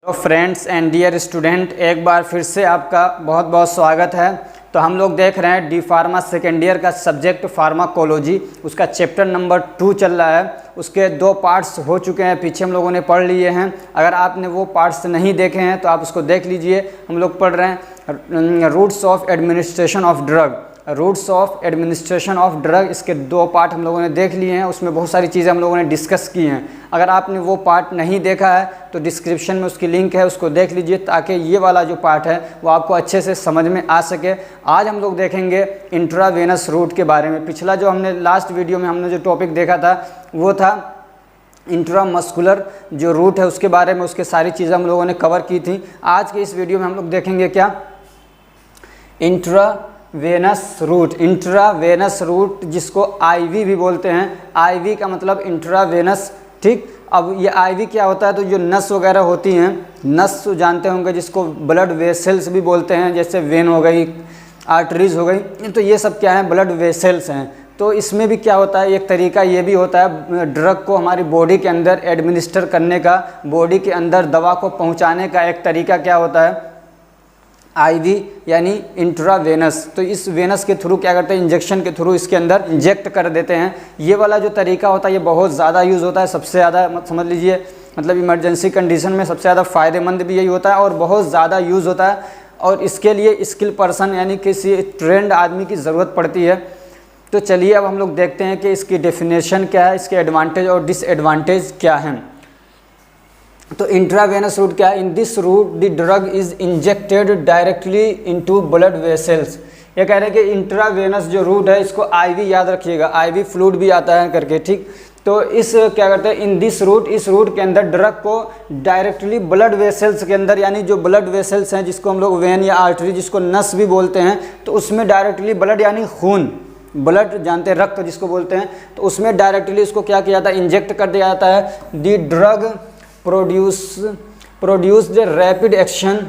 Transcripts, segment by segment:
तो friends and dear student, एक बार फिर से आपका बहुत बहुत स्वागत है। तो हम लोग देख रहे हैं डी फार्मा सेकेंड ईयर का सब्जेक्ट फार्माकोलॉजी, उसका चैप्टर नंबर 2 चल रहा है। उसके 2 पार्ट्स हो चुके हैं, पीछे हम लोगों ने पढ़ लिए हैं। अगर आपने वो पार्ट्स नहीं देखे हैं तो आप उसको देख लीजिए। हम लोग पढ़ रहे हैं routes of administration of drug, routes of administration of drug. इसके 2 पार्ट हम लोगों ने देख लिए हैं, उसमें बहुत सारी चीज़ें हम लोगों ने डिस्कस की हैं। अगर आपने वो पार्ट नहीं देखा है तो डिस्क्रिप्शन में उसकी लिंक है, उसको देख लीजिए ताकि ये वाला जो पार्ट है वो आपको अच्छे से समझ में आ सके। आज हम लोग देखेंगे इंट्रावेनस रूट के बारे में। पिछला जो हमने लास्ट वीडियो में हमने जो टॉपिक देखा था वो था इंट्रामस्कुलर जो रूट है उसके बारे में, उसके सारी चीज़ें हम लोगों ने कवर की थी। आज के इस वीडियो में हम लोग देखेंगे क्या, इंट्रावेनस रूट। इंट्रावेनस रूट जिसको आईवी भी बोलते हैं, आईवी का मतलब इंट्रावेनस, ठीक। अब ये आईवी क्या होता है, तो जो नस वगैरह होती हैं, नस जानते होंगे जिसको ब्लड वेसल्स भी बोलते हैं, जैसे वेन हो गई, आर्टरीज हो गई, तो ये सब क्या है, ब्लड वेसल्स हैं। तो इसमें भी क्या होता है, एक तरीका ये भी होता है ड्रग को हमारी बॉडी के अंदर एडमिनिस्टर करने का, बॉडी के अंदर दवा को पहुंचाने का एक तरीका क्या होता है, आईवी यानी इंट्रावेनस। तो इस वेनस के थ्रू क्या करते हैं, इंजेक्शन के थ्रू इसके अंदर इंजेक्ट कर देते हैं। ये वाला जो तरीका होता है ये बहुत ज़्यादा यूज़ होता है, सबसे ज़्यादा समझ लीजिए, मतलब इमरजेंसी कंडीशन में सबसे ज़्यादा फ़ायदेमंद भी यही होता है और बहुत ज़्यादा यूज़ होता है। और इसके लिए स्किल पर्सन यानी किसी ट्रेंड आदमी की ज़रूरत पड़ती है। तो चलिए अब हम लोग देखते हैं कि इसकी डेफिनेशन क्या है, इसके एडवांटेज और डिसएडवांटेज क्या हैं। तो इंट्रावेनस रूट क्या है, in this route the drug is injected directly into blood vessels. ये कह रहे हैं कि इंट्रावेनस जो रूट है इसको आईवी याद रखिएगा, आईवी फ्लूइड भी आता है करके, ठीक। तो इस क्या करते हैं, इन दिस रूट, इस रूट के अंदर ड्रग को डायरेक्टली ब्लड वेसल्स के अंदर, यानी जो ब्लड वेसल्स हैं जिसको हम लोग वेन या आर्टरी, जिसको नस भी बोलते हैं, तो उसमें डायरेक्टली ब्लड यानी खून, ब्लड जानते हैं, रक्त जिसको बोलते हैं, तो उसमें डायरेक्टली इसको क्या किया जाता है, इंजेक्ट कर दिया जाता है। The drug produce the rapid action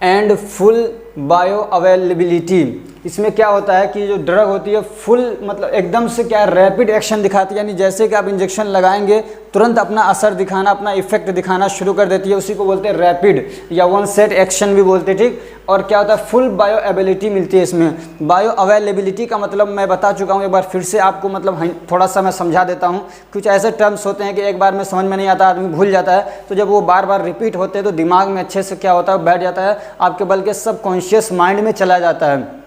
and full bioavailability। इसमें क्या होता है कि जो ड्रग होती है फुल मतलब एकदम से क्या रैपिड एक्शन दिखाती है, यानी जैसे कि आप इंजेक्शन लगाएंगे तुरंत अपना असर दिखाना, अपना इफेक्ट दिखाना शुरू कर देती है। उसी को बोलते हैं रैपिड या वन सेट एक्शन भी बोलते हैं, ठीक। और क्या होता है, फुल बायो अवेलेबिलिटी मिलती है इसमें। बायो अवेलेबिलिटी का मतलब मैं बता चुका हूँ, एक बार फिर से आपको मतलब थोड़ा सा मैं समझा देता हूँ। कुछ ऐसे टर्म्स होते हैं कि एक बार में समझ में नहीं आता, आदमी भूल जाता है, तो जब वो बार बार रिपीट होते हैं तो दिमाग में अच्छे से क्या होता है, बैठ जाता है आपके, बल्कि सबकॉन्शियस माइंड में चला जाता है।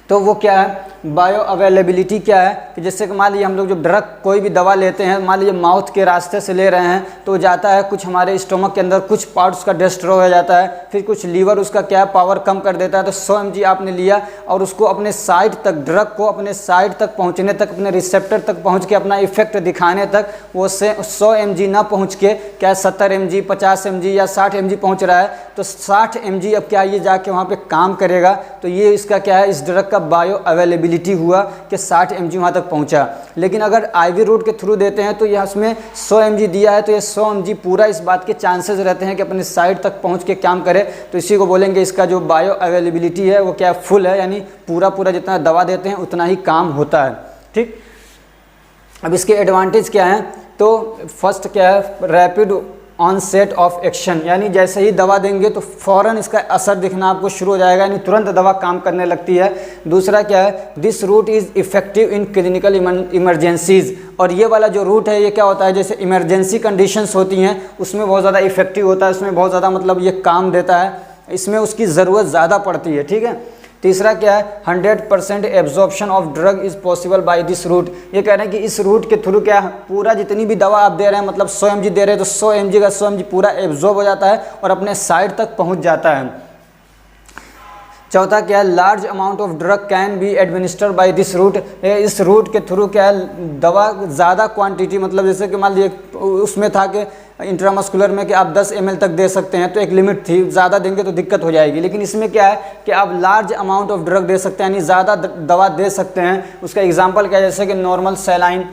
तो वो क्या है, बायो अवेलेबिलिटी क्या है कि जैसे कि मान लीजिए हम लोग जो ड्रग कोई भी दवा लेते हैं, मान लीजिए माउथ के रास्ते से ले रहे हैं, तो जाता है कुछ हमारे स्टोमक के अंदर, कुछ पार्ट उसका डिस्ट्रॉय हो जाता है, फिर कुछ लीवर उसका क्या पावर कम कर देता है। तो 100 mg आपने लिया और उसको अपने साइड तक, ड्रग को अपने साइड तक पहुँचने तक, अपने रिसेप्टर तक पहुँच के अपना इफेक्ट दिखाने तक वो 100 mg ना पहुँच के क्या 70 mg, 50 mg या 60 mg पहुँच रहा है, तो 60 mg अब क्या ये जाके वहाँ पर काम करेगा। तो ये इसका क्या है, इस ड्रग का बायो अवेलेबिलिटी हुआ कि 60 mg वहाँ तक पहुँचा। लेकिन अगर आईवी रूट के थ्रू देते हैं तो यहाँ इसमें 100 mg दिया है, तो ये 100 mg पूरा इस बात के चांसेस रहते हैं कि अपने साइड तक पहुँच के काम करे। तो इसी को बोलेंगे इसका जो बायो अवेलेबिलिटी है वो क्या फुल है, यानी पूरा जितना दवा देते हैं उतना ही काम होता है, ठीक। अब इसके एडवांटेज क्या हैं, तो फर्स्ट क्या है, रैपिड ऑनसेट ऑफ एक्शन, यानी जैसे ही दवा देंगे तो फ़ौरन इसका असर दिखना आपको शुरू हो जाएगा, यानी तुरंत दवा काम करने लगती है। दूसरा क्या है, this route is effective in clinical emergencies. और ये वाला जो रूट है ये क्या होता है, जैसे इमरजेंसी कंडीशंस होती हैं उसमें बहुत ज़्यादा इफेक्टिव होता है, उसमें बहुत ज़्यादा मतलब ये काम देता है, इसमें उसकी ज़रूरत ज़्यादा पड़ती है, ठीक है। तीसरा क्या है, 100% absorption of drug is possible by this route. ये कह रहे हैं कि इस रूट के थ्रू क्या पूरा जितनी भी दवा आप दे रहे हैं, मतलब 100 mg दे रहे हैं तो 100 mg का 100 mg पूरा एब्जॉर्ब हो जाता है और अपने साइड तक पहुंच जाता है। चौथा क्या है, large amount of drug can be administered by this route. इस रूट के थ्रू क्या है, दवा ज़्यादा क्वांटिटी, मतलब जैसे कि मान लीजिए उसमें था कि इंट्रामस्कुलर में कि आप 10 ml तक दे सकते हैं, तो एक लिमिट थी, ज़्यादा देंगे तो दिक्कत हो जाएगी। लेकिन इसमें क्या है कि आप लार्ज अमाउंट ऑफ ड्रग दे सकते हैं, यानी ज़्यादा दवा दे सकते हैं। उसका एग्जांपल क्या है, जैसे कि नॉर्मल सैलाइन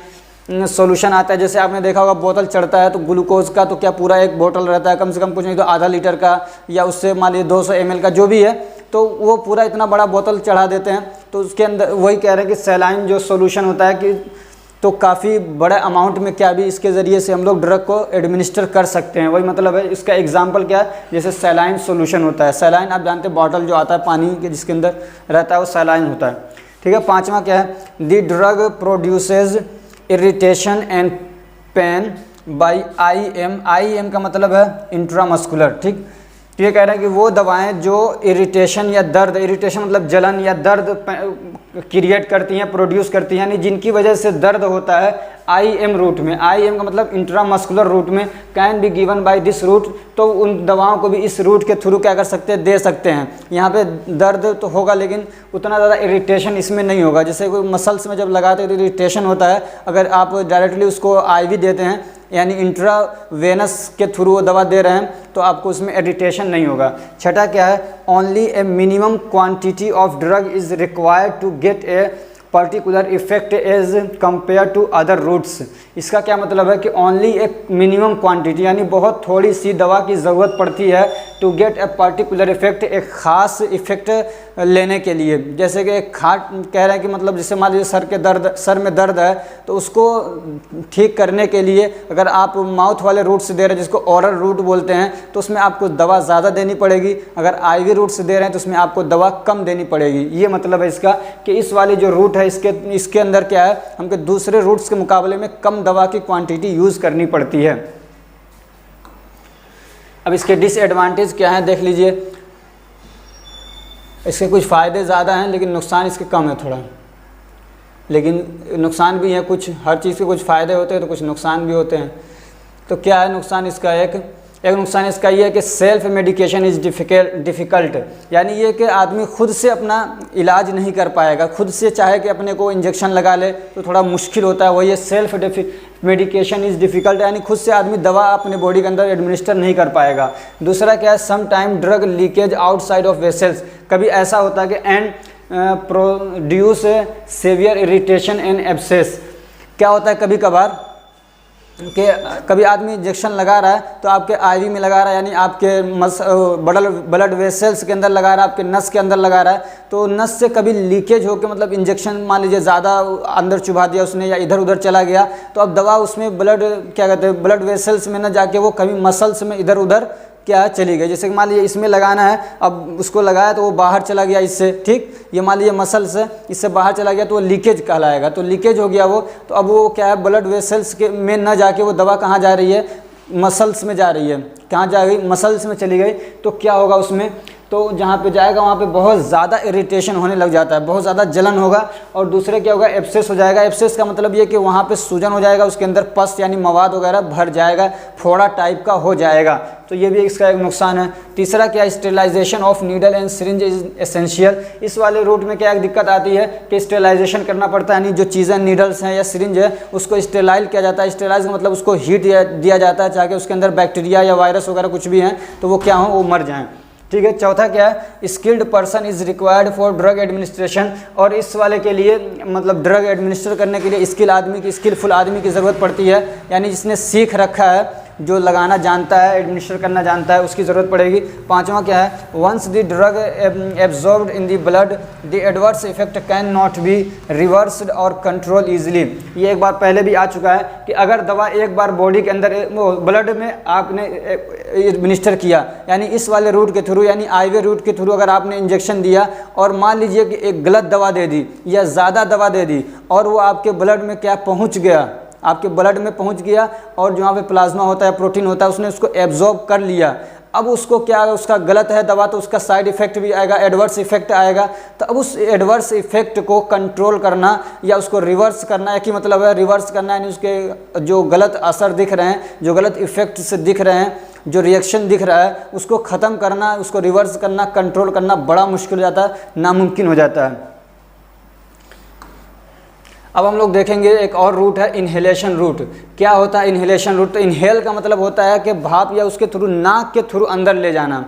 सोल्यूशन आता है, जैसे आपने देखा होगा बोतल चढ़ता है तो ग्लूकोज का तो क्या पूरा एक बोतल रहता है, कम से कम कुछ नहीं तो आधा लीटर का या उससे मान लीजिए 200 ml का जो भी है, तो वो पूरा इतना बड़ा बोतल चढ़ा देते हैं। तो उसके अंदर वही कह रहे हैं कि सैलाइन जो सोल्यूशन होता है कि तो काफ़ी बड़ा अमाउंट में क्या भी इसके ज़रिए से हम लोग ड्रग को एडमिनिस्टर कर सकते हैं। वही मतलब है, इसका एग्जांपल क्या है, जैसे सैलाइन सॉल्यूशन होता है। सैलाइन आप जानते हैं, बॉटल जो आता है पानी के जिसके अंदर रहता है वो सैलाइन होता है। ठीक है। पांचवा क्या है, the drug produces irritation and pain by IM। IM का मतलब है इंट्रामस्कुलर। ठीक। तो ये कह रहे हैं कि वो दवाएं जो इरिटेशन या दर्द, इरिटेशन मतलब जलन या दर्द क्रिएट करती हैं, प्रोड्यूस करती हैं, यानी जिनकी वजह से दर्द होता है IM रूट में। IM का मतलब इंट्रामस्कुलर रूट में, can be given by this route. तो उन दवाओं को भी इस रूट के थ्रू क्या कर सकते हैं, दे सकते हैं। यहाँ पे दर्द तो होगा लेकिन उतना ज़्यादा इरिटेशन इसमें नहीं होगा। जैसे कोई मसल्स में जब लगाते हैं तो इरिटेशन होता है, अगर आप डायरेक्टली उसको IV देते हैं यानी इंट्रावेनस के थ्रू वो दवा दे रहे हैं तो आपको उसमें इरिटेशन नहीं होगा। छठा क्या है, only a minimum quantity of drug is required to get a particular effect as compare to other routes. इसका क्या मतलब है कि ओनली एक मिनिमम क्वांटिटी यानी बहुत थोड़ी सी दवा की ज़रूरत पड़ती है to get a particular effect, एक ख़ास इफेक्ट लेने के लिए। जैसे कि एक खाट कह रहे हैं कि मतलब जैसे मान लीजिए सर में दर्द है तो उसको ठीक करने के लिए अगर आप माउथ वाले रूट से दे रहे हैं जिसको ओरल रूट बोलते हैं तो उसमें आपको दवा ज़्यादा देनी पड़ेगी। अगर IV रूट से दे रहे हैं तो उसमें आपको दवा कम देनी पड़ेगी। ये मतलब है इसका कि इस वाली जो रूट है इसके अंदर क्या है, हमको दूसरे रूट्स के मुकाबले में कम दवा की क्वांटिटी यूज़ करनी पड़ती है। अब इसके डिसएडवांटेज क्या है देख लीजिए। इसके कुछ फ़ायदे ज़्यादा हैं लेकिन नुकसान इसके कम है थोड़ा, लेकिन नुकसान भी है कुछ। हर चीज़ के कुछ फ़ायदे होते हैं तो कुछ नुकसान भी होते हैं। तो क्या है नुकसान इसका, एक नुकसान इसका ये है कि सेल्फ मेडिकेशन इज़ डिफ़िकल्ट, यानी ये कि आदमी खुद से अपना इलाज नहीं कर पाएगा। खुद से चाहे कि अपने को इंजेक्शन लगा ले तो थोड़ा मुश्किल होता है। वही ये सेल्फ मेडिकेशन इज़ डिफ़िकल्ट, यानी खुद से आदमी दवा अपने बॉडी के अंदर एडमिनिस्टर नहीं कर पाएगा। दूसरा क्या है, some time drug leakage outside of vessels. कभी ऐसा होता है कि and produce severe irritation and abscess. क्या होता है कभी कभार कि कभी आदमी इंजेक्शन लगा रहा है तो आपके IV में लगा रहा है, यानी आपके ब्लड वेसल्स के अंदर लगा रहा है, आपके नस के अंदर लगा रहा है, तो नस से कभी लीकेज होकर मतलब इंजेक्शन मान लीजिए ज़्यादा अंदर चुभा दिया उसने या इधर उधर चला गया तो अब दवा उसमें ब्लड वेसल्स में न जाके वो कभी मसल्स में इधर उधर क्या चली गई। जैसे कि मान लीजिए इसमें लगाना है, अब उसको लगाया तो वो बाहर चला गया इससे। ठीक। ये मान लीजिए मसल से इससे बाहर चला गया तो वो लीकेज कहलाएगा। तो लीकेज हो गया वो, तो अब वो क्या है, ब्लड वेसल्स के में न जाके वो दवा कहाँ जा रही है, मसल्स में जा रही है। कहाँ जा गई, मसल्स में चली गई। तो क्या होगा उसमें, तो जहाँ पे जाएगा वहाँ पे बहुत ज़्यादा इरिटेशन होने लग जाता है, बहुत ज़्यादा जलन होगा। और दूसरे क्या होगा, एब्सेस हो जाएगा। एब्सेस का मतलब ये कि वहाँ पे सूजन हो जाएगा, उसके अंदर पस यानी मवाद वगैरह भर जाएगा, फोड़ा टाइप का हो जाएगा। तो ये भी इसका एक नुकसान है। तीसरा क्या, sterilization of needle and syringe is essential. इस वाले रूट में क्या एक दिक्कत आती है कि स्टेरिलाइजेशन करना पड़ता है, यानी जो चीज़ें नीडल्स हैं या सिरिंज है उसको स्टेराइल किया जाता है। स्टेराइज का मतलब उसको हीट दिया जाता है ताकि उसके अंदर बैक्टीरिया या वायरस वगैरह कुछ भी हैं तो वो क्या हो, वो मर जाएँ। ठीक है। चौथा क्या है, skilled person is required for drug administration. और इस वाले के लिए मतलब ड्रग एडमिनिस्टर करने के लिए स्किलफुल आदमी की ज़रूरत पड़ती है, यानी जिसने सीख रखा है, जो लगाना जानता है, एडमिनिस्टर करना जानता है, उसकी ज़रूरत पड़ेगी। पांचवा क्या है, once the drug absorbed in the blood the adverse effect cannot be reversed और कंट्रोल ईजिली। ये एक बार पहले भी आ चुका है कि अगर दवा एक बार बॉडी के अंदर ब्लड में आपने एडमिनिस्टर किया, यानी इस वाले रूट के थ्रू यानी IV रूट के थ्रू अगर आपने इंजेक्शन दिया और मान लीजिए कि एक गलत दवा दे दी या ज़्यादा दवा दे दी और वो आपके ब्लड में क्या पहुँच गया, आपके ब्लड में पहुंच गया और जहाँ पे प्लाज्मा होता है, प्रोटीन होता है, उसने उसको एब्जॉर्ब कर लिया। अब उसको क्या, उसका गलत है दवा तो उसका साइड इफ़ेक्ट भी आएगा, एडवर्स इफेक्ट आएगा। तो अब उस एडवर्स इफेक्ट को कंट्रोल करना या उसको रिवर्स करना, एक ही मतलब है रिवर्स करना, यानी उसके जो गलत असर दिख रहे हैं, जो गलत इफेक्ट से दिख रहे हैं, जो रिएक्शन दिख रहा है उसको ख़त्म करना, उसको रिवर्स करना, कंट्रोल करना बड़ा मुश्किल हो जाता है, नामुमकिन हो जाता है। अब हम लोग देखेंगे एक और रूट है इन्हेलेशन रूट। क्या होता है इन्हेलेशन रूट, तो इन्हेल का मतलब होता है कि भाप या उसके थ्रू, नाक के थ्रू अंदर ले जाना।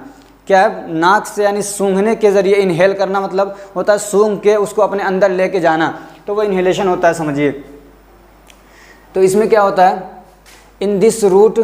क्या है, नाक से यानी सूंघने के ज़रिए इन्हेल करना मतलब होता है सूंघ के उसको अपने अंदर लेके जाना, तो वो इन्हेलेशन होता है, समझिए। तो इसमें क्या होता है, in this route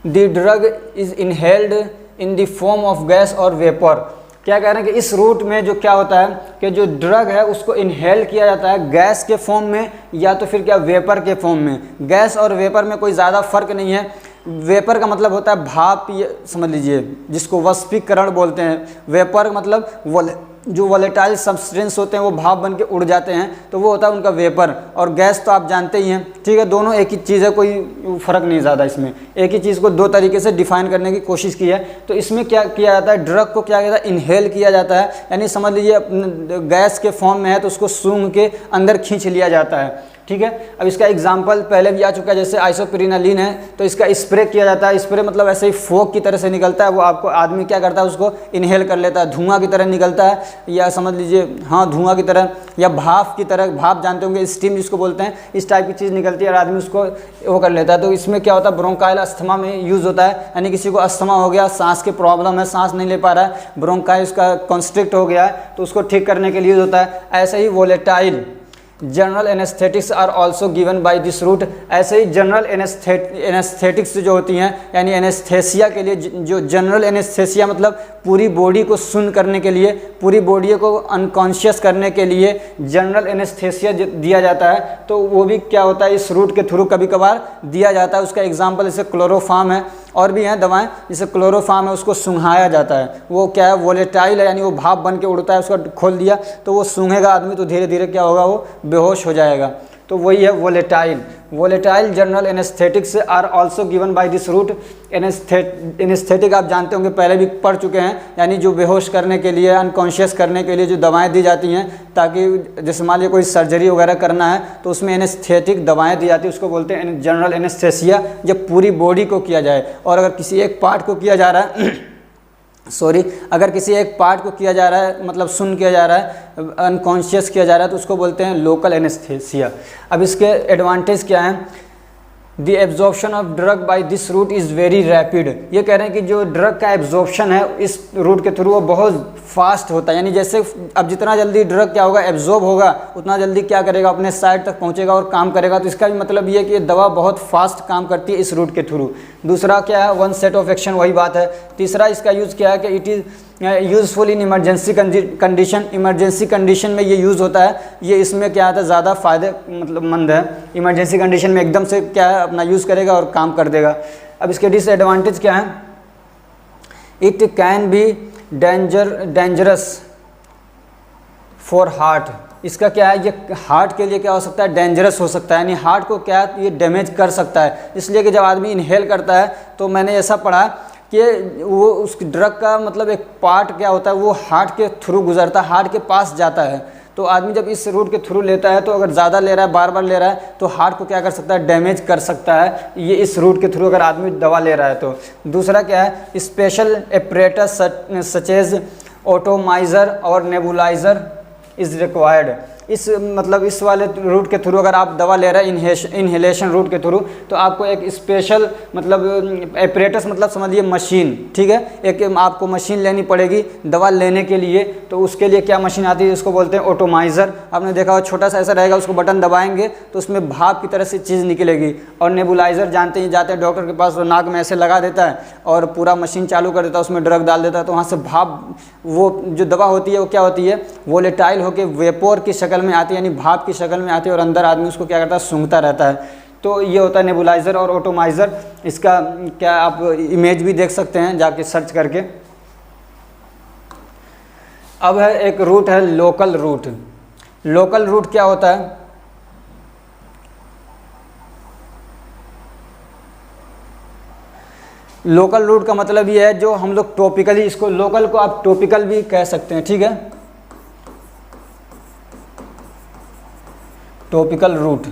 the drug is inhaled in the form of gas और वेपर। क्या कह रहे हैं कि इस रूट में जो क्या होता है कि जो ड्रग है उसको इनहेल किया जाता है गैस के फॉर्म में या तो फिर क्या वेपर के फॉर्म में। गैस और वेपर में कोई ज़्यादा फर्क नहीं है। वेपर का मतलब होता है भाप, ये समझ लीजिए, जिसको वाष्पीकरण बोलते हैं। वेपर मतलब जो वोलेटाइल सब्सटेंस होते हैं वो भाप बन के उड़ जाते हैं, तो वो होता है उनका वेपर। और गैस तो आप जानते ही हैं, ठीक है, दोनों एक ही चीज़ है, कोई फ़र्क नहीं ज़्यादा इसमें। एक ही चीज़ को दो तरीके से डिफाइन करने की कोशिश की है। तो इसमें क्या किया जाता है, ड्रग को क्या किया जाता है, इनहेल किया जाता है, यानी समझ लीजिए गैस के फॉर्म में है तो उसको सूंघ के अंदर खींच लिया जाता है, ठीक है। अब इसका एग्जाम्पल पहले भी आ चुका है, जैसे आइसोप्रिनालिन है तो इसका स्प्रे किया जाता है। स्प्रे मतलब ऐसे ही फोक की तरह से निकलता है, वो आपको आदमी क्या करता है उसको इनहेल कर लेता है, धुआं की तरह निकलता है, या समझ लीजिए हाँ धुआं की तरह, या भाप की तरह, भाप जानते होंगे, स्टीम जिसको बोलते हैं, इस टाइप की चीज़ निकलती है और आदमी उसको वो कर लेता है। तो इसमें क्या होता है, ब्रोंकाइल अस्थमा में यूज़ होता है, यानी किसी को अस्थमा हो गया, सांस की प्रॉब्लम है, सांस नहीं ले पा रहा है, ब्रोंकाइल उसका कॉन्स्ट्रिक्ट हो गया है, तो उसको ठीक करने के लिए यूज़ होता है। ऐसे ही volatile general anaesthetics are also given by this route. ऐसे ही जनरल एनेस्थेटिक्स जो होती हैं, यानी एनेस्थेसिया के लिए, जो जनरल एनेस्थेसिया मतलब पूरी बॉडी को सुन्न करने के लिए, पूरी बॉडी को अनकॉन्शियस करने के लिए जनरल एनेस्थेसिया दिया जाता है, तो वो भी क्या होता है इस रूट के थ्रू कभी कभार दिया जाता है। उसका एग्जाम्पल जैसे क्लोरोफार्म है, और भी हैं दवाएं, जैसे क्लोरोफार्म है उसको सूंघाया जाता है, वो क्या है वोलेटाइल है, यानी वो भाप बन के उड़ता है, उसका खोल दिया तो वो सूंघेगा आदमी तो धीरे धीरे क्या होगा, वो बेहोश हो जाएगा। तो वही है volatile. Volatile general anaesthetics are also given by this route. Anaesthetic आप जानते होंगे, पहले भी पढ़ चुके हैं, यानी जो बेहोश करने के लिए, अनकॉन्शियस करने के लिए जो दवाएं दी जाती हैं, ताकि जैसे मान लीजिए कोई सर्जरी वगैरह करना है तो उसमें एनेस्थेटिक दवाएं दी जाती है, उसको बोलते हैं जनरल एनेस्थेसिया, जब पूरी बॉडी को किया जाए। और अगर किसी एक पार्ट को किया जा रहा है अगर किसी एक पार्ट को किया जा रहा है, मतलब सुन किया जा रहा है, अनकॉन्शियस किया जा रहा है, तो उसको बोलते हैं लोकल एनेस्थेसिया। अब इसके एडवांटेज क्या हैं, the absorption of drug by this route is very rapid. ये कह रहे हैं कि जो ड्रग का एब्जॉर्प्शन है इस रूट के थ्रू वो बहुत फास्ट होता है, यानी जैसे अब जितना जल्दी ड्रग क्या होगा एब्जॉर्ब होगा, उतना जल्दी क्या करेगा, अपने साइड तक पहुंचेगा और काम करेगा। तो इसका भी मतलब ये है कि ये दवा बहुत फास्ट काम करती है इस रूट के थ्रू। दूसरा क्या है, वन सेट ऑफ एक्शन, वही बात है। तीसरा इसका यूज़ क्या है कि it is useful in emergency condition. Emergency condition में ये यूज़ होता है, ये इसमें क्या आता है ज़्यादा फ़ायदे मतलब मंद है। इमरजेंसी कंडीशन में एकदम से क्या है अपना यूज़ करेगा और काम कर देगा। अब इसके डिसएडवांटेज क्या है, it can be dangerous for heart. इसका क्या है, ये हार्ट के लिए क्या हो सकता है, डेंजरस हो सकता है, यानी हार्ट को क्या ये डैमेज कर सकता है। इसलिए कि जब आदमी इनहेल करता है, तो मैंने ऐसा पढ़ा कि वो उस ड्रग का मतलब एक पार्ट क्या होता है, वो हार्ट के थ्रू गुजरता है, हार्ट के पास जाता है। तो आदमी जब इस रूट के थ्रू लेता है, तो अगर ज़्यादा ले रहा है, बार बार ले रहा है, तो हार्ट को क्या कर सकता है, डैमेज कर सकता है, ये इस रूट के थ्रू अगर आदमी दवा ले रहा है तो। दूसरा क्या है, special apparatus such as atomiser और नेबुलाइज़र इज़ रिक्वायर्ड। इस मतलब इस वाले रूट के थ्रू अगर आप दवा ले रहे हैं इन्हेलेशन रूट के थ्रू, तो आपको एक स्पेशल मतलब एपरेटस मतलब समझिए मशीन, ठीक है, एक आपको मशीन लेनी पड़ेगी दवा लेने के लिए। तो उसके लिए क्या मशीन आती है, उसको बोलते हैं ऑटोमाइज़र। आपने देखा हो छोटा सा ऐसा रहेगा, उसको बटन दबाएंगे तो उसमें भाप की तरह से चीज़ निकलेगी। और नेबुलाइज़र जानते ही, जाते हैं डॉक्टर के पास, वो नाक में ऐसे लगा देता है और पूरा मशीन चालू कर देता है, उसमें ड्रग डाल देता है, तो वहाँ से भाप, वो जो दवा होती है वो क्या होती है, वोलेटाइल होकर वेपोर की शक्ल में आती है, यानी भाप की शक्ल में आती है, और अंदर आदमी उसको क्या करता है, सूंघता रहता है। तो ये होता है नेबुलाइज़र और ऑटोमाइज़र। इसका क्या आप इमेज भी देख सकते हैं जाके सर्च करके। अब है एक रूट है लोकल रूट। लोकल रूट क्या होता है, लोकल रूट का मतलब ये है जो हम लोग टॉपिकली, इसको लोकल को आप टॉपिकल भी कह सकते हैं, ठीक है, टॉपिकल रूट।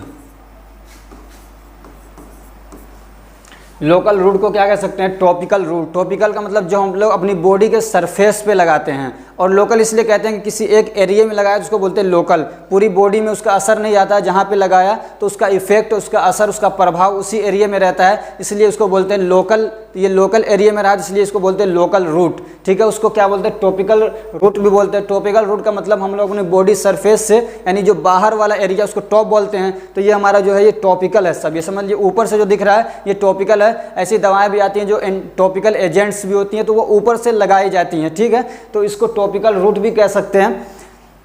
लोकल रूट को क्या कह सकते हैं, टॉपिकल रूट। टॉपिकल का मतलब जो हम लोग अपनी बॉडी के सरफेस पे लगाते हैं, और लोकल इसलिए कहते हैं कि किसी एक एरिया में लगाया तो उसको बोलते हैं लोकल। पूरी बॉडी में उसका असर नहीं आता, जहाँ पे लगाया तो उसका इफेक्ट, उसका असर, उसका प्रभाव उसी एरिया में रहता है, इसलिए उसको बोलते हैं लोकल। ये लोकल एरिया में रहा इसलिए इसको बोलते हैं लोकल रूट, ठीक है। उसको क्या बोलते हैं, टॉपिकल रूट भी बोलते हैं। टॉपिकल रूट का मतलब हम लोग अपनी बॉडी सरफेस से, यानी जो बाहर वाला एरिया उसको टॉप बोलते हैं, तो ये हमारा जो है ये टॉपिकल है सब। ये समझ लीजिए ऊपर से जो दिख रहा है ये टॉपिकल है, है, ऐसी दवाएं भी आती हैं जो टॉपिकल एजेंट्स भी होती हैं, तो वो ऊपर से लगाई जाती हैं, ठीक है, तो इसको टॉपिकल रूट भी कह सकते हैं।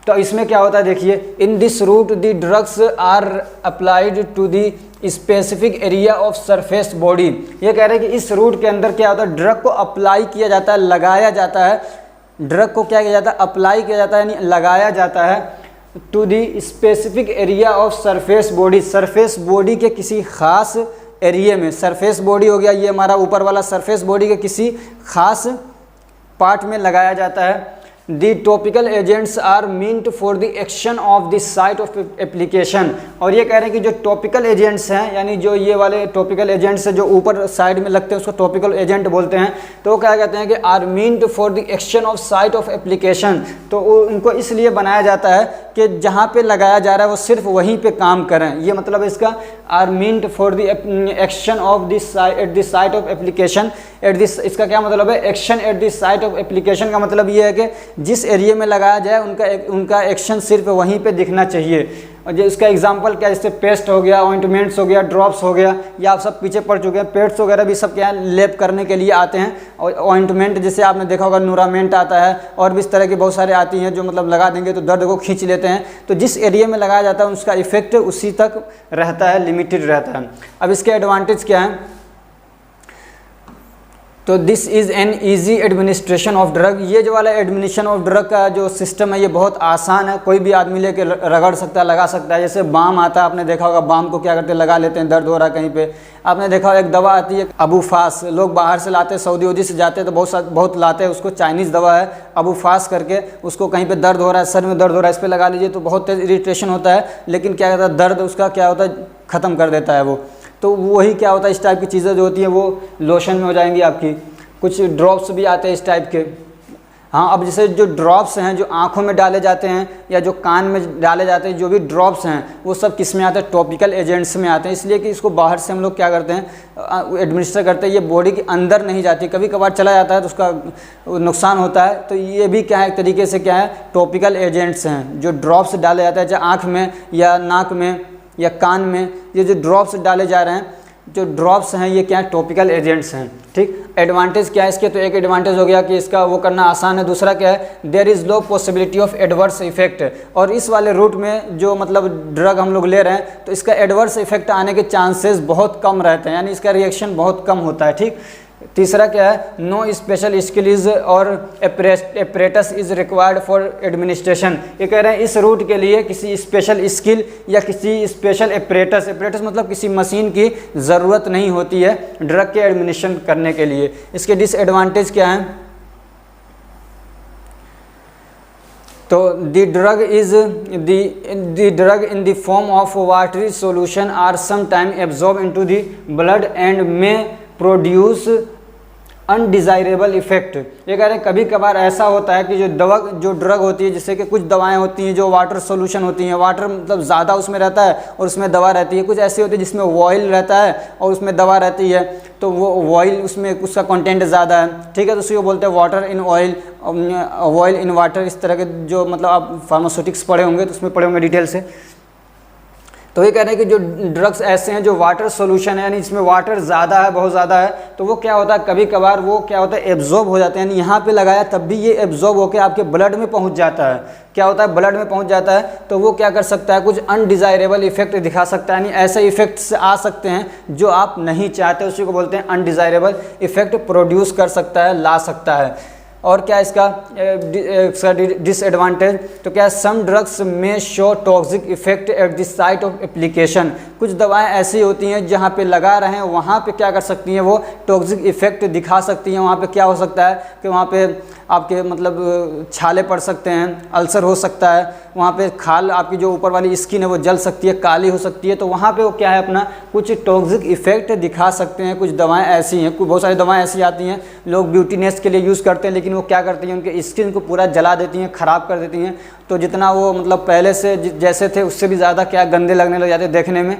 तो इसमें क्या होता है देखिए, in this route the drugs are applied to the specific area of surface body. ये कह रहे हैं कि इस रूट के अंदर क्या होता है, ड्रग को अप्लाई किया जाता है, लगाया जाता है, ड्रग को क्या किया जाता है, अप्लाई किया जाता है, यानी लगाया जाता है to the specific area of surface body, surface body के किसी खास एरिया में। सरफेस बॉडी हो गया ये हमारा ऊपर वाला, सरफेस बॉडी के किसी खास पार्ट में लगाया जाता है। The topical agents are meant for the action of the site of application. और ये कह रहे हैं कि जो टॉपिकल एजेंट्स हैं, यानी जो ये वाले टॉपिकल एजेंट्स हैं जो ऊपर साइड में लगते हैं उसको टॉपिकल एजेंट बोलते हैं। तो वो क्या कहते हैं कि are meant for the action of site of application. तो उनको इसलिए बनाया जाता है कि जहाँ पे लगाया जा रहा है वो सिर्फ वहीं पे काम करें। ये मतलब इसका are meant for the action of this at the site of application at this. इसका क्या मतलब है, action at the site of application का मतलब ये है कि जिस एरिया में लगाया जाए उनका एक्शन सिर्फ वहीं पे दिखना चाहिए। और जो इसका एग्जांपल क्या है, जैसे पेस्ट हो गया, ऑइंटमेंट्स हो गया, ड्रॉप्स हो गया, या आप सब पीछे पड़ चुके हैं, पेड्स वगैरह भी सब क्या है लेप करने के लिए आते हैं। और ऑइंटमेंट जैसे आपने देखा होगा न्यूरामेंट आता है, और भी इस तरह की बहुत सारे आती हैं जो मतलब लगा देंगे तो दर्द को खींच लेते हैं। तो जिस एरिया में लगाया जाता है उसका इफेक्ट उसी तक रहता है, लिमिटेड रहता है। अब इसके एडवांटेज क्या है, तो this is an easy administration of drug. ये जो वाला एडमिनिस्ट्रेशन ऑफ ड्रग का जो सिस्टम है ये बहुत आसान है, कोई भी आदमी लेके रगड़ सकता है, लगा सकता है। जैसे बाम आता है, आपने देखा होगा, बाम को क्या करते हैं, लगा लेते हैं, दर्द हो रहा है कहीं पे। आपने देखा होगा एक दवा आती है अबूफास, लोग बाहर से लाते हैं, सऊदी उदी से जाते हैं तो बहुत लाते हैं उसको, चाइनीज़ दवा है अबूफास करके। उसको कहीं पर दर्द हो रहा है, सर में दर्द हो रहा है, इस पर लगा लीजिए तो बहुत तेज इरिटेशन होता है, लेकिन क्या कहता है दर्द उसका क्या होता है ख़त्म कर देता है वो। तो वही क्या होता है, इस टाइप की चीज़ें जो होती हैं वो लोशन में हो जाएंगी आपकी। कुछ ड्रॉप्स भी आते हैं इस टाइप के। हाँ, अब जैसे जो ड्रॉप्स हैं जो आँखों में डाले जाते हैं या जो कान में डाले जाते हैं, जो भी ड्रॉप्स हैं वो सब किस में आते हैं, टॉपिकल एजेंट्स में आते हैं। इसलिए कि इसको बाहर से हम लोग क्या करते हैं, एडमिनिस्टर करते हैं, ये बॉडी के अंदर नहीं जाती, कभी कभार चला जाता है तो उसका नुकसान होता है। तो ये भी क्या है, एक तरीके से क्या है, टॉपिकल एजेंट्स हैं। जो ड्रॉप्स डाले जाते हैं चाहे आँख में या नाक में या कान में, ये जो ड्रॉप्स डाले जा रहे हैं, जो ड्रॉप्स हैं ये क्या है, टॉपिकल एजेंट्स हैं, ठीक। एडवांटेज क्या है इसके, तो एक एडवांटेज हो गया कि इसका वो करना आसान है। दूसरा क्या है, there is low possibility of adverse effect. और इस वाले रूट में जो मतलब ड्रग हम लोग ले रहे हैं तो इसका एडवर्स इफेक्ट आने के चांसेस बहुत कम रहते हैं, यानी इसका रिएक्शन बहुत कम होता है, ठीक। तीसरा क्या है, नो स्पेशल स्किल्स और apparatus is required for administration. ये कह रहे हैं इस रूट के लिए किसी स्पेशल स्किल या किसी स्पेशल एपरेटस मतलब किसी मशीन की ज़रूरत नहीं होती है ड्रग के एडमिनिस्ट्रेशन करने के लिए। इसके डिसएडवांटेज क्या हैं, तो the drug in the form of watery solution are some time absorb into the blood and may produce undesirable effect. ये कह रहे हैं कभी कभार ऐसा होता है कि जो ड्रग होती है, जैसे कि कुछ दवाएं होती हैं जो वाटर सोल्यूशन होती हैं, वाटर मतलब ज़्यादा उसमें रहता है और उसमें दवा रहती है। कुछ ऐसी होती है जिसमें ऑयल रहता है और उसमें दवा रहती है, तो वो ऑयल उसमें उसका कंटेंट ज़्यादा है, ठीक है, तो उसी को बोलते हैं water in oil, oil in water. इस तरह के जो मतलब आप फार्मास्यूटिक्स पढ़े होंगे तो उसमें पढ़े होंगे डिटेल से। तो ये कह रहे हैं कि जो ड्रग्स ऐसे हैं जो वाटर सोल्यूशन है, यानी इसमें वाटर ज़्यादा है, बहुत ज़्यादा है, तो वो क्या होता है कभी कभार वो क्या होता है एब्जॉर्ब हो जाते हैं, यानी यहाँ पे लगाया तब भी ये एब्जॉर्ब होकर आपके ब्लड में पहुँच जाता है। क्या होता है, ब्लड में पहुँच जाता है, तो वो क्या कर सकता है, कुछ अनडिज़ायरेबल इफेक्ट दिखा सकता है, यानी ऐसे इफेक्ट्स आ सकते हैं जो आप नहीं चाहते, उसी को बोलते हैं अनडिज़ायरेबल इफेक्ट प्रोड्यूस कर सकता है, ला सकता है। और क्या इसका डिसएडवांटेज, तो क्या सम ड्रग्स में show toxic effect at the site of application. कुछ दवाएं ऐसी होती हैं जहां पे लगा रहे हैं वहां पे क्या कर सकती हैं, वो टॉक्सिक इफेक्ट दिखा सकती हैं। वहां पे क्या हो सकता है कि वहां पे आपके मतलब छाले पड़ सकते हैं, अल्सर हो सकता है, वहाँ पे खाल आपकी जो ऊपर वाली स्किन है वो जल सकती है, काली हो सकती है, तो वहाँ पे वो क्या है अपना कुछ टॉक्सिक इफेक्ट दिखा सकते हैं। कुछ दवाएं ऐसी हैं, बहुत सारी दवाएं ऐसी आती हैं लोग ब्यूटीनेस के लिए यूज़ करते हैं, लेकिन वो क्या करती हैं, उनके स्किन को पूरा जला देती हैं, ख़राब कर देती हैं। तो जितना वो मतलब पहले से जैसे थे उससे भी ज़्यादा क्या गंदे लगने लग जाते हैं देखने में।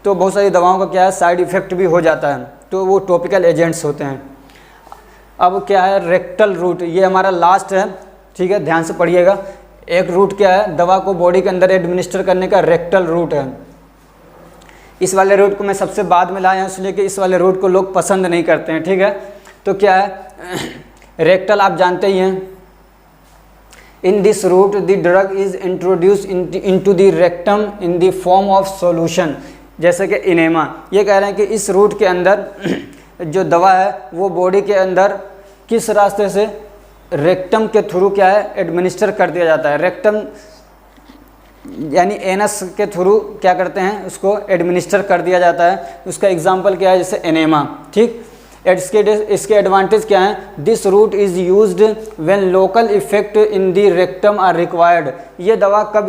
तो बहुत सारी दवाओं का क्या है साइड इफ़ेक्ट भी हो जाता है, तो वो टॉपिकल एजेंट्स होते हैं। अब क्या है रेक्टल रूट, ये हमारा लास्ट है, ठीक है, ध्यान से पढ़िएगा। एक रूट क्या है दवा को बॉडी के अंदर एडमिनिस्टर करने का, रेक्टल रूट है। इस वाले रूट को मैं सबसे बाद में लाया हूँ इसलिए कि इस वाले रूट को लोग पसंद नहीं करते हैं, ठीक है। तो क्या है, रेक्टल आप जानते ही हैं। In this route the drug is introduce into the rectum in the form of solution, जैसे कि इनेमा। ये कह रहे हैं कि इस रूट के अंदर जो दवा है वो बॉडी के अंदर किस रास्ते से, रेक्टम के थ्रू क्या है, एडमिनिस्टर कर दिया जाता है। रेक्टम यानी एनस के थ्रू क्या करते हैं, उसको एडमिनिस्टर कर दिया जाता है। उसका एग्जाम्पल क्या है, जैसे एनेमा, ठीक। इसके एडवांटेज क्या हैं, this route is used when local effect in the rectum are required. ये दवा कब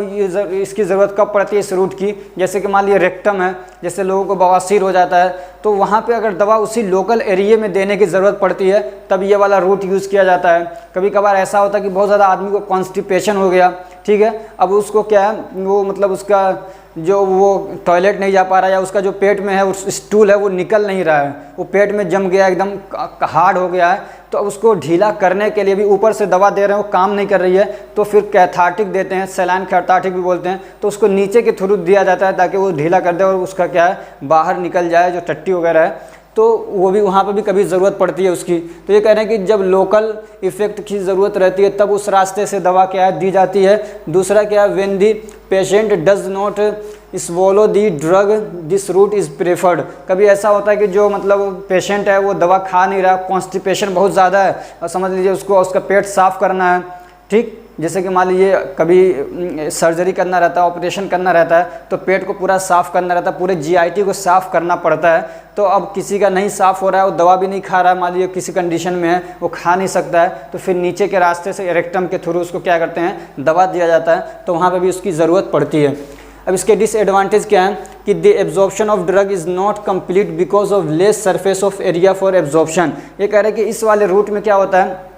इसकी ज़रूरत कब पड़ती है इस रूट की, जैसे कि मान लीजिए रेक्टम है, जैसे लोगों को बवासीर हो जाता है तो वहाँ पे अगर दवा उसी लोकल एरिया में देने की ज़रूरत पड़ती है तब ये वाला रूट यूज़ किया जाता है। कभी कभार ऐसा होता है कि बहुत ज़्यादा आदमी को कॉन्स्टिपेशन हो गया, ठीक है, अब उसको क्या है, वो मतलब उसका जो वो टॉयलेट नहीं जा पा रहा है या उसका जो पेट में है उस स्टूल है वो निकल नहीं रहा है, वो पेट में जम गया, एकदम हार्ड हो गया है, तो उसको ढीला करने के लिए भी ऊपर से दवा दे रहे हैं वो काम नहीं कर रही है तो फिर कैथार्टिक देते हैं, सलाइन कैथार्टिक भी बोलते हैं, तो उसको नीचे के थ्रू दिया जाता है ताकि वो ढीला कर दे और उसका क्या है बाहर निकल जाए जो टट्टी वगैरह है, तो वो भी वहाँ पर भी कभी ज़रूरत पड़ती है उसकी। तो ये कह रहे हैं कि जब लोकल इफ़ेक्ट की ज़रूरत रहती है तब उस रास्ते से दवा क्या है दी जाती है। दूसरा क्या है, when the patient does not swallow the drug this route is preferred. कभी ऐसा होता है कि जो मतलब पेशेंट है वो दवा खा नहीं रहा, कॉन्स्टिपेशन बहुत ज़्यादा है और समझ लीजिए उसको उसका पेट साफ़ करना है, ठीक, जैसे कि मान लीजिए कभी सर्जरी करना रहता है, ऑपरेशन करना रहता है तो पेट को पूरा साफ़ करना रहता है, पूरे जीआईटी को साफ़ करना पड़ता है। तो अब किसी का नहीं साफ़ हो रहा है, वो दवा भी नहीं खा रहा है, मान लीजिए किसी कंडीशन में है वो खा नहीं सकता है, तो फिर नीचे के रास्ते से रेक्टम के थ्रू उसको क्या करते हैं दवा दिया जाता है, तो वहाँ पर भी उसकी ज़रूरत पड़ती है। अब इसके डिसएडवांटेज क्या है कि the absorption of drug is not complete because of less surface of area for absorption. ये कह रहे हैं कि इस वाले रूट में क्या होता है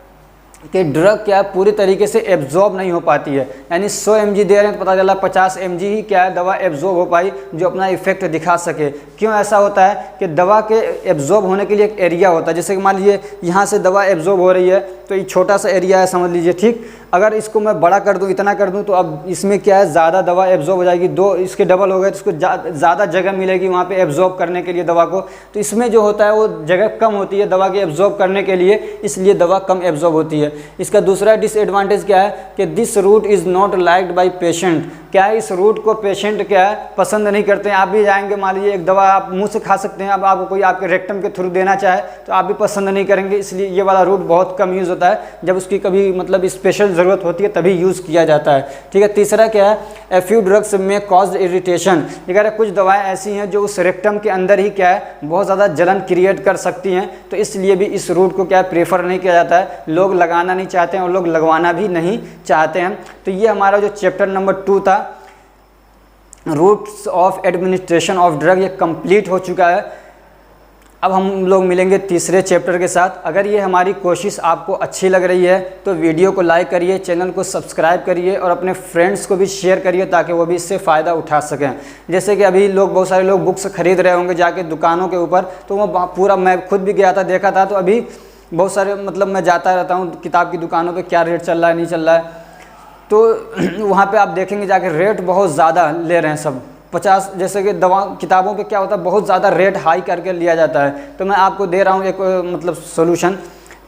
कि ड्रग क्या है पूरी तरीके से एब्जॉर्ब नहीं हो पाती है, यानी 100 mg दे रहे हैं तो पता चला 50 mg ही क्या है दवा एब्जॉर्ब हो पाई जो अपना इफेक्ट दिखा सके। क्यों ऐसा होता है कि दवा के एब्जॉर्ब होने के लिए एक एरिया होता है, जैसे कि मान लीजिए यहाँ से दवा एब्जॉर्ब हो रही है तो ये छोटा सा एरिया है समझ लीजिए, ठीक, अगर इसको मैं बड़ा कर दूं, इतना कर दूं तो अब इसमें क्या है ज़्यादा दवा एब्जॉर्ब हो जाएगी, दो इसके डबल हो गए तो इसको ज़्यादा जगह मिलेगी वहाँ पे एब्जॉर्ब करने के लिए दवा को, तो इसमें जो होता है वो जगह कम होती है दवा के एब्जॉर्ब करने के लिए, इसलिए दवा कम एब्जॉर्ब होती है। इसका दूसरा डिसएडवांटेज क्या है कि this route is not liked by patient. क्या है, इस रूट को पेशेंट क्या है पसंद नहीं करते हैं। आप भी जाएंगे, मान लीजिए एक दवा आप मुँह से खा सकते हैं, अब आपको कोई आपके रेक्टम के थ्रू देना चाहे तो आप भी पसंद नहीं करेंगे, इसलिए ये वाला रूट बहुत कम यूज़ होता है, जब उसकी कभी मतलब स्पेशल ज़रूरत होती है तभी यूज़ किया जाता है, ठीक है। तीसरा क्या है, ए फ्यू ड्रग्स में कॉज इरिटेशन। ये कह रहे कुछ दवाएं ऐसी हैं जो उस रेक्टम के अंदर ही क्या है बहुत ज़्यादा जलन क्रिएट कर सकती हैं, तो इसलिए भी इस रूट को क्या है प्रेफर नहीं किया जाता है, लोग लगाना नहीं चाहते हैं और लोग लगवाना भी नहीं चाहते हैं। तो ये हमारा जो चैप्टर नंबर 2 था routes of administration of drug, ये कंप्लीट हो चुका है। अब हम लोग मिलेंगे तीसरे चैप्टर के साथ। अगर ये हमारी कोशिश आपको अच्छी लग रही है तो वीडियो को लाइक करिए, चैनल को सब्सक्राइब करिए और अपने फ्रेंड्स को भी शेयर करिए ताकि वो भी इससे फ़ायदा उठा सकें। जैसे कि अभी लोग बहुत सारे लोग बुक्स खरीद रहे होंगे जाके दुकानों के ऊपर, तो वो पूरा मैं खुद भी गया था देखा था, तो अभी बहुत सारे मतलब मैं जाता रहता हूँ किताब की दुकानों पर क्या रेट चल रहा है नहीं चल रहा है, तो वहाँ पर आप देखेंगे जाके रेट बहुत ज़्यादा ले रहे हैं सब 50, जैसे कि दवा किताबों पे क्या होता है बहुत ज़्यादा रेट हाई करके लिया जाता है। तो मैं आपको दे रहा हूँ एक मतलब सोल्यूशन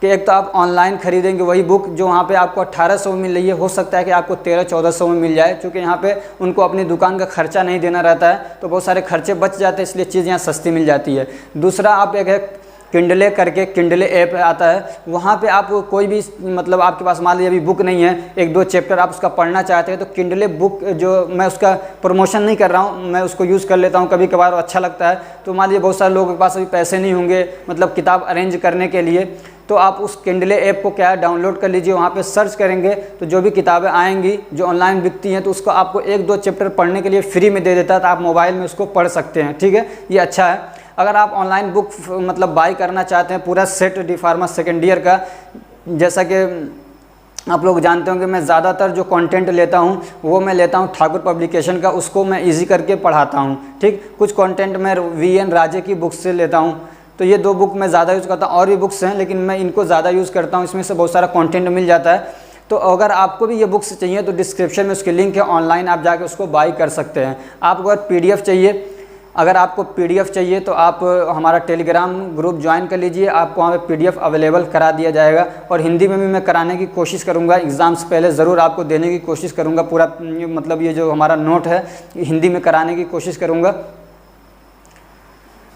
कि एक तो आप ऑनलाइन खरीदेंगे वही बुक जो वहाँ पे आपको 1800 में मिल रही है, हो सकता है कि आपको 1300-1400 में मिल जाए, क्योंकि यहाँ पे उनको अपनी दुकान का खर्चा नहीं देना रहता है, तो बहुत सारे खर्चे बच जाते हैं, इसलिए चीज़ यहाँ सस्ती मिल जाती है। दूसरा आप एक है किंडले करके, किंडले ऐप आता है, वहाँ पे आप कोई भी मतलब आपके पास मान लीजिए अभी बुक नहीं है, 1-2 चैप्टर आप उसका पढ़ना चाहते हैं तो किंडले बुक जो मैं उसका प्रमोशन नहीं कर रहा हूँ, मैं उसको यूज़ कर लेता हूँ कभी कभार, अच्छा लगता है। तो मान लीजिए बहुत सारे लोगों के पास अभी पैसे नहीं होंगे मतलब किताब अरेंज करने के लिए, तो आप उस किंडले ऐप को क्या है डाउनलोड कर लीजिए, वहाँ पे सर्च करेंगे तो जो भी किताबें आएंगी जो ऑनलाइन बिकती हैं तो उसको आपको 1-2 चैप्टर पढ़ने के लिए फ्री में दे देता है, तो आप मोबाइल में उसको पढ़ सकते हैं, ठीक है, ये अच्छा है। अगर आप ऑनलाइन बुक मतलब बाई करना चाहते हैं पूरा set D pharma second year का, जैसा कि आप लोग जानते होंगे मैं ज़्यादातर जो कंटेंट लेता हूँ वो मैं लेता हूँ ठाकुर पब्लिकेशन का, उसको मैं इजी करके पढ़ाता हूँ, ठीक। कुछ कंटेंट मैं VN राजे की बुक से लेता हूँ, तो ये 2 बुक मैं ज़्यादा यूज़ करता हूँ, और भी बुक्स हैं लेकिन मैं इनको ज़्यादा यूज़ करता हूँ, इसमें से बहुत सारा कंटेंट मिल जाता है। तो अगर आपको भी ये बुक्स चाहिए तो डिस्क्रिप्शन में उसकी लिंक है, ऑनलाइन आप जाके उसको बाई कर सकते हैं। आपको अगर PDF चाहिए अगर आपको पीडीएफ चाहिए तो आप हमारा टेलीग्राम ग्रुप ज्वाइन कर लीजिए, आपको वहाँ पे पीडीएफ अवेलेबल करा दिया जाएगा। और हिंदी में भी मैं कराने की कोशिश करूँगा, एग्ज़ाम से पहले ज़रूर आपको देने की कोशिश करूँगा। पूरा मतलब ये जो हमारा नोट है हिंदी में कराने की कोशिश करूँगा।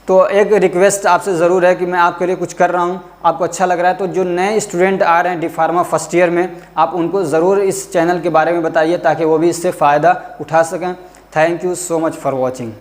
तो एक रिक्वेस्ट आपसे ज़रूर है कि मैं आपके लिए कुछ कर रहा हूँ, आपको अच्छा लग रहा है तो जो नए स्टूडेंट आ रहे हैं डी फार्मा फर्स्ट ईयर में, आप उनको ज़रूर इस चैनल के बारे में बताइए ताकि वो भी इससे फ़ायदा उठा सकें। Thank you so much for watching.